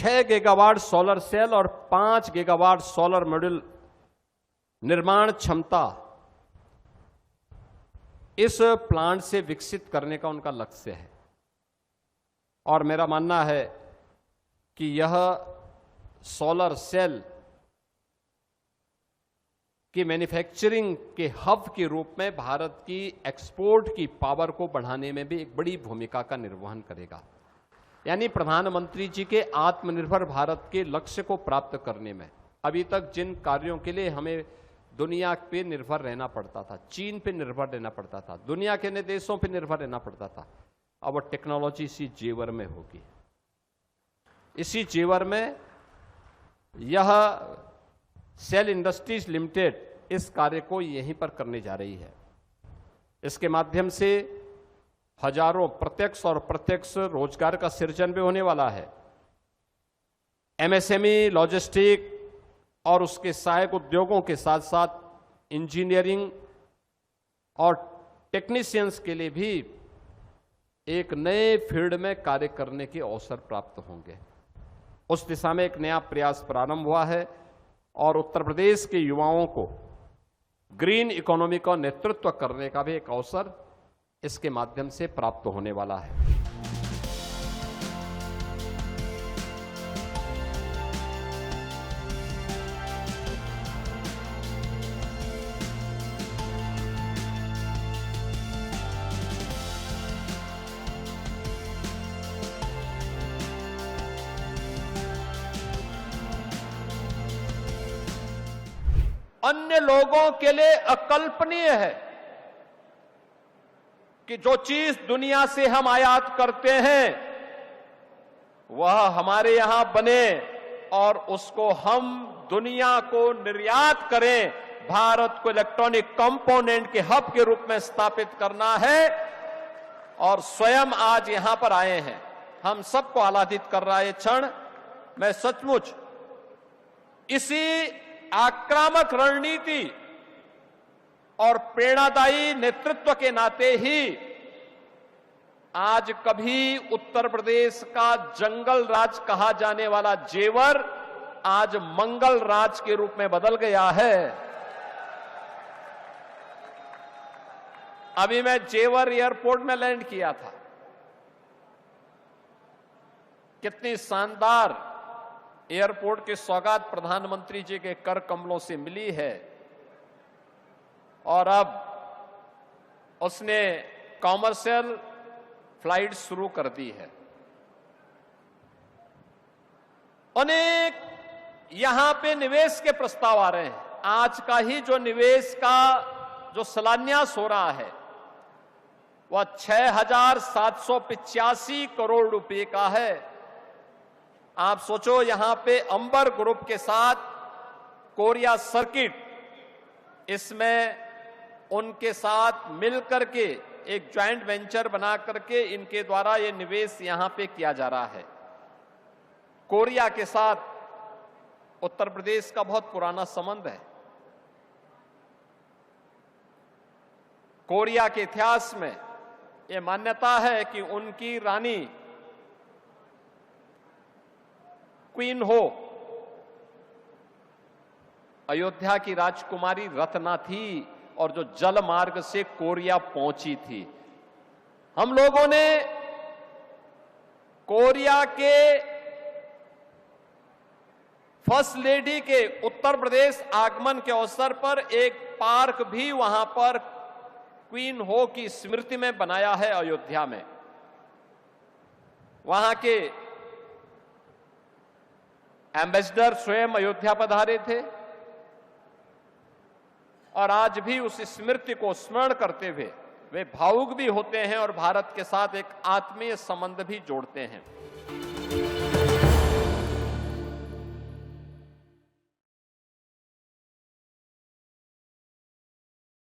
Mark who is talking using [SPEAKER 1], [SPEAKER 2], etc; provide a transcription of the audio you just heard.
[SPEAKER 1] 6 gigawatt solar cell और 5 gigawatt solar module निर्माण क्षमता इस प्लांट से विकसित करने का उनका लक्ष्य है। और मेरा मानना है कि यह सोलर सेल की मैन्युफैक्चरिंग के हब के रूप में भारत की एक्सपोर्ट की पावर को बढ़ाने में भी एक बड़ी भूमिका का निर्वहन करेगा। यानी प्रधानमंत्री जी के आत्मनिर्भर भारत के लक्ष्य को प्राप्त करने में अभी तक जिन कार्यों के लिए हमें दुनिया पे निर्भर रहना पड़ता था, चीन पे निर्भर रहना पड़ता था, दुनिया के अन्य देशों पे निर्भर रहना पड़ता था, अब टेक्नोलॉजी इसी जेवर में होगी। इसी जेवर में यह सेल इंडस्ट्रीज लिमिटेड इस कार्य को यहीं पर करने जा रही है। इसके माध्यम से हजारों प्रत्यक्ष और अप्रत्यक्ष रोजगार का सृजन भी होने वाला है। एमएसएमई, लॉजिस्टिक और उसके सहायक उद्योगों के साथ साथ इंजीनियरिंग और टेक्नीशियंस के लिए भी एक नए फील्ड में कार्य करने के अवसर प्राप्त होंगे। उस दिशा में एक नया प्रयास प्रारंभ हुआ है और उत्तर प्रदेश के युवाओं को ग्रीन इकोनॉमी का नेतृत्व करने का भी एक अवसर इसके माध्यम से प्राप्त होने वाला है। अन्य लोगों के लिए अकल्पनीय है कि जो चीज दुनिया से हम आयात करते हैं वह हमारे यहां बने और उसको हम दुनिया को निर्यात करें। भारत को इलेक्ट्रॉनिक कंपोनेंट के हब के रूप में स्थापित करना है और स्वयं आज यहां पर आए हैं। हम सबको आह्लादित कर रहा है ये क्षण। मैं सचमुच इसी आक्रामक रणनीति और प्रेरणादायी नेतृत्व के नाते ही आज कभी उत्तर प्रदेश का जंगल राज कहा जाने वाला जेवर आज मंगल राज के रूप में बदल गया है। अभी मैं जेवर एयरपोर्ट में लैंड किया था। कितनी शानदार एयरपोर्ट की सौगात प्रधानमंत्री जी के कर कमलों से मिली है और अब उसने कॉमर्शियल फ्लाइट शुरू कर दी है। अनेक यहां पे निवेश के प्रस्ताव आ रहे हैं। आज का ही जो निवेश का जो शिलान्यास हो रहा है वह 6,785 करोड़ रुपए का है। आप सोचो, यहां पे अंबर ग्रुप के साथ कोरिया सर्किट, इसमें उनके साथ मिलकर के एक ज्वाइंट वेंचर बना करके इनके द्वारा ये निवेश यहां पे किया जा रहा है। कोरिया के साथ उत्तर प्रदेश का बहुत पुराना संबंध है। कोरिया के इतिहास में ये मान्यता है कि उनकी रानी क्वीन हो अयोध्या की राजकुमारी रत्ना थी और जो जल मार्ग से कोरिया पहुंची थी। हम लोगों ने कोरिया के फर्स्ट लेडी के उत्तर प्रदेश आगमन के अवसर पर एक पार्क भी वहां पर क्वीन हो की स्मृति में बनाया है अयोध्या में। वहां के एम्बेसडर स्वयं अयोध्या पधारे थे और आज भी उस स्मृति को स्मरण करते हुए वे भावुक भी होते हैं और भारत के साथ एक आत्मीय संबंध भी जोड़ते हैं।